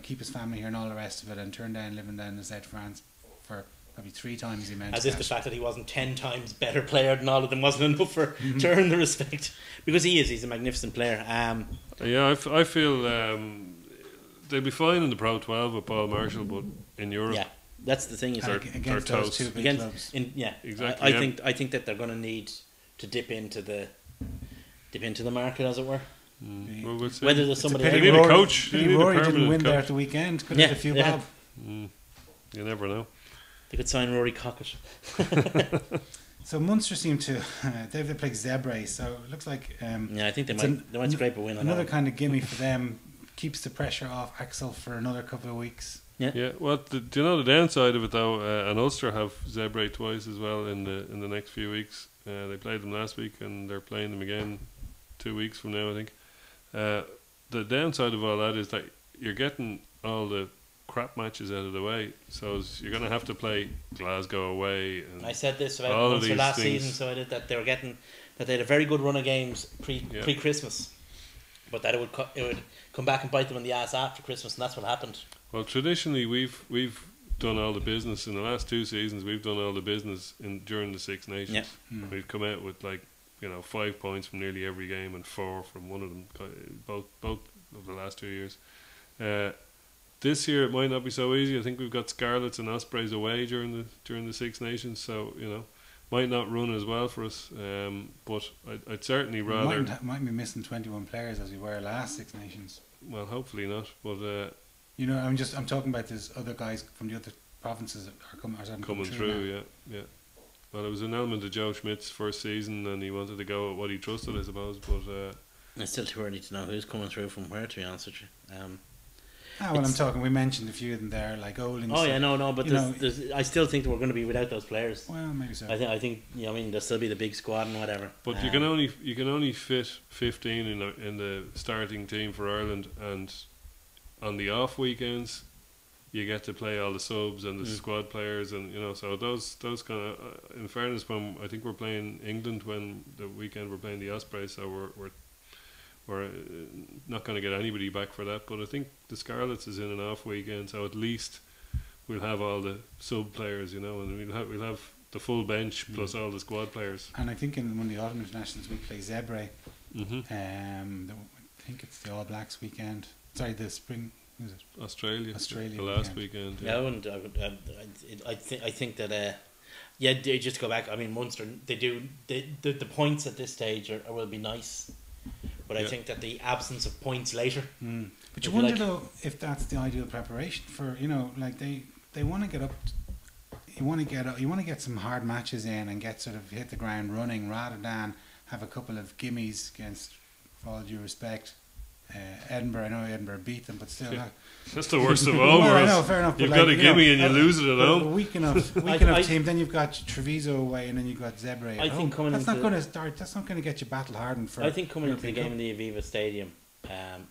keep his family here and all the rest of it, and turn down living down in South France for probably 3 times the amount." As of if the that. fact that he wasn't 10 times better player than all of them wasn't enough to earn the respect, because he's a magnificent player. Yeah, I feel they'd be fine in the Pro 12 with Paul Marshall, but in Europe, Yeah, that's the thing. Is And that against they're those toast. two big against clubs. Exactly, I yeah. think that they're going to need to dip into the market, as it were. well, we'll see. Whether there's It's a somebody pity They need a Rory- coach. pity They need a Rory didn't permanent win there coach. at the weekend. Could Yeah, have had a few yeah. bob. You never know. They could sign Rory Cockett. So Munster seem to they played Zebre, so it looks like Yeah, I think they it's might scrape a win on another that. kind of gimme for them. Keeps the pressure off Axel for another couple of weeks. Yeah, well, do you know the downside of it though? And Ulster have Zebre twice as well in the next few weeks. They played them last week, and they're playing them again 2 weeks from now, I think. The downside of all that is that you're getting all the crap matches out of the way, so you're going to have to play Glasgow away. And I said this about all of Munster these last things. season, so I did that they had a very good run of games pre Christmas, but that it would come back and bite them in the ass after Christmas, and that's what happened. Well, traditionally we've done all the business in the last 2 seasons. We've done all the business during the Six Nations. Yeah. We've come out with 5 points from nearly every game and 4 from one of them. Both of the last 2 years. This year it might not be so easy. I think we've got Scarlets and Ospreys away during the Six Nations, so might not run as well for us. But I'd certainly We rather. might be missing 21 players as we were last Six Nations. Well, hopefully not. But I'm talking about these other guys from the other provinces that are coming through, yeah. Well, it was an element of Joe Schmidt's first season, and he wanted to go at what he trusted, I suppose. But It's still too early to know who's coming through from where, to be honest with you. it's- We mentioned a few of them there, like Oling. Oh yeah, no, but you know, I still think that we're going to be without those players. Well, maybe so. I think you know, I mean, there'll still be the big squad and whatever. But you can only fit 15 in the starting team for Ireland, and on the off weekends you get to play all the subs and the squad players, and you know, so those kind of. In fairness, when I think we're playing England when the weekend we're playing the Ospreys, so we're not going to get anybody back for that. But I think the Scarlets is in an off weekend, so at least we'll have all the sub players, you know, and we'll have the full bench plus all the squad players. And I think in one of the autumn internationals we play Zebre. Mm-hmm. I think it's the All Blacks weekend. Sorry, the spring. Who's it? Australia Australia the last weekend. Yeah, I think that yeah, just to go back. I mean, Munster, the points at this stage will be nice, but I think that the absence of points later. But you wonder though if that's the ideal preparation for, you know, like they want to get up. You want to get some hard matches in and get sort of hit the ground running rather than have a couple of gimmies against, for all due respect, Edinburgh. I know Edinburgh beat them, but still. That's the worst of all. Well, I know, fair enough. You've but got like, a gimme and you lose it at A home. weak enough team. Then you've got Treviso away, and then you've got Zebre. I think coming that's into not going to start. That's not going to get you battle hardened for. I think coming into the European game in the Aviva Stadium,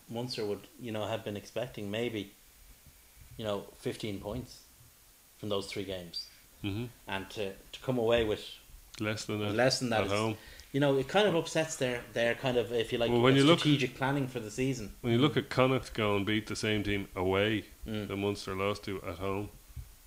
Munster would, you know, have been expecting maybe, you know, 15 points from those 3 games, and to come away with less than that at at home. You know, it kind of upsets their kind of, if you like, Well, when you strategic planning for the season. When you look at Connacht go and beat the same team away that Munster lost to at home,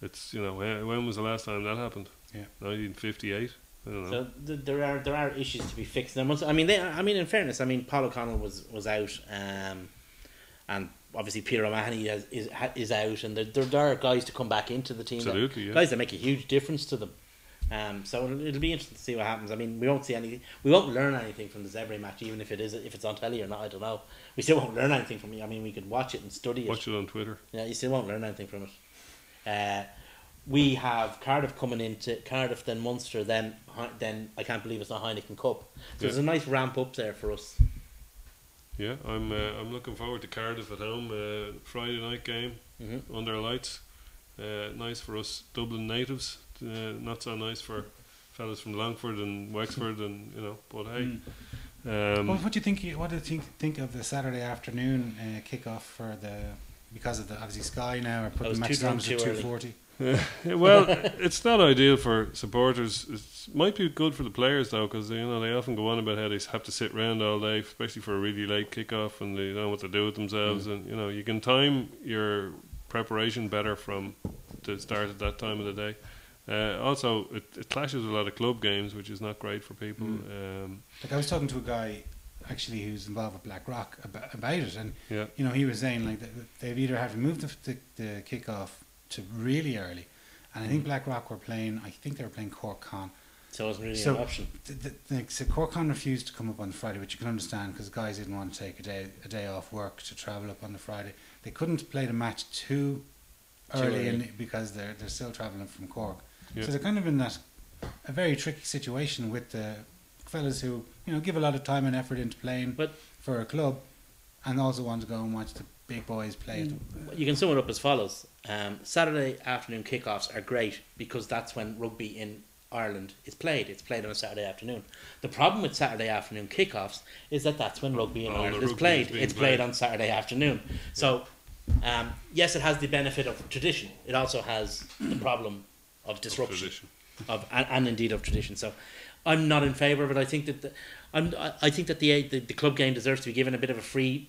it's, you know, when was the last time that happened? Yeah, 1958. I don't know. So there are issues to be fixed. I mean, in fairness, I mean, Paul O'Connell was out, and obviously Peter O'Mahony is out, and there are guys to come back into the team. Absolutely, guys that make a huge difference to them. So it'll be interesting to see what happens. I mean, we won't learn anything from the Zebre match, even if it's on telly or not. I don't know. We still won't learn anything from it. I mean, we could watch it and study it. Watch it on Twitter. Yeah, you still won't learn anything from it. We have Cardiff coming into Cardiff, then Munster, then I can't believe it's not Heineken Cup. So there's a nice ramp up there for us. Yeah, I'm looking forward to Cardiff at home. Friday night game under lights. Nice for us Dublin natives. Not so nice for fellas from Longford and Wexford, and you know. But hey, well, what do you think of the Saturday afternoon kickoff for because of the obviously Sky now are putting matches on to 2:40. Well, it's not ideal for supporters. It might be good for the players though, because you know they often go on about how they have to sit around all day, especially for a really late kickoff, and they don't know what to do with themselves. And you know, you can time your preparation better from the start at that time of the day. Also, it clashes with a lot of club games, which is not great for people. Like I was talking to a guy actually who's involved with Blackrock about it, and yeah. you know, he was saying like they've either had to move the kickoff to really early, and I think Blackrock were playing. I think they were playing Cork Con. So it wasn't really an option. So Cork Con refused to come up on Friday, which you can understand because guys didn't want to take a day off work to travel up on the Friday. They couldn't play the match too early because they're still travelling from Cork. Yeah. So they're kind of in a very tricky situation with the fellas who, you know, give a lot of time and effort into playing for a club, and also want to go and watch the big boys play it. You can sum it up as follows: Saturday afternoon kickoffs are great because that's when rugby in Ireland is played. It's played on a Saturday afternoon. The problem with Saturday afternoon kickoffs is that that's when rugby in Ireland is played. It's played on Saturday afternoon. So yes, it has the benefit of tradition. It also has the problem of disruption, and indeed of tradition. So, I'm not in favour of it. I think that the club game deserves to be given a bit of a free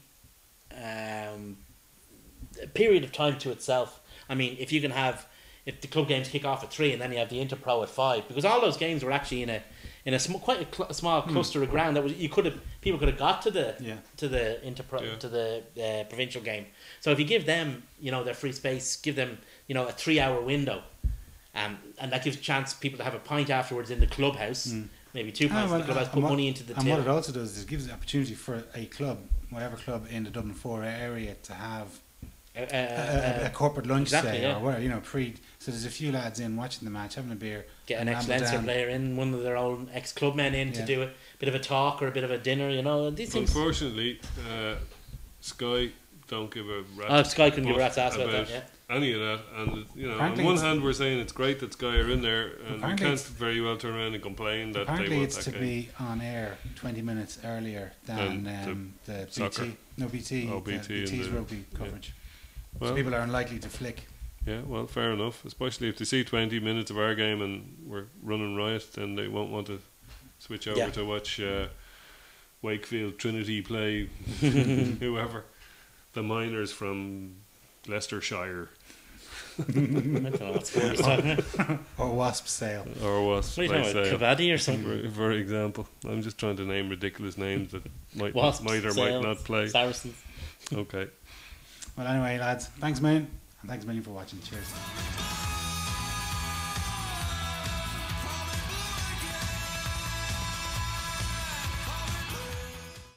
period of time to itself. I mean, if the club games kick off at 3 and then you have the Interpro at 5, because all those games were actually in a small cluster of ground that was people could have got to the Interpro to the provincial game. So if you give them, you know, their free space, give them, you know, a 3-hour window. And that gives a chance people to have a pint afterwards in the clubhouse, maybe 2 pints in the clubhouse, put money into the till. And what it also does is it gives the opportunity for a club, whatever club in the Dublin 4 area, to have a corporate lunch day or whatever, you know, so there's a few lads in watching the match, having a beer. Get an ex-Leinster player in, one of their own ex-clubmen in to do a bit of a talk or a bit of a dinner, you know. These things. Unfortunately, Sky don't give a rat's Oh, Sky couldn't give a butt rat's ass about that, yeah. any of that. And you know, Apparently on one it's- hand, we're saying it's great that Sky are in there, and we Apparently can't it's- very well turn around and complain that they Apparently, want it's that to game. be on air 20 minutes earlier than the soccer. BT. No, BT. Oh, BT and BT's the- rugby yeah. coverage. Well, So people are unlikely to flick. yeah, well, fair enough. Especially if they see 20 minutes of our game and we're running riot, then they won't want to switch over Yeah. to watch Wakefield Trinity play whoever, the miners from Leicestershire I don't know what sport he's talking about. Or wasp sale. or was What are you talking about? Cavadi or something? for example. I'm just trying to name ridiculous names that might Wasps, or might Sails, not play. Saracens. Okay. Well, anyway, lads, thanks, man. And thanks, million, for watching. Cheers.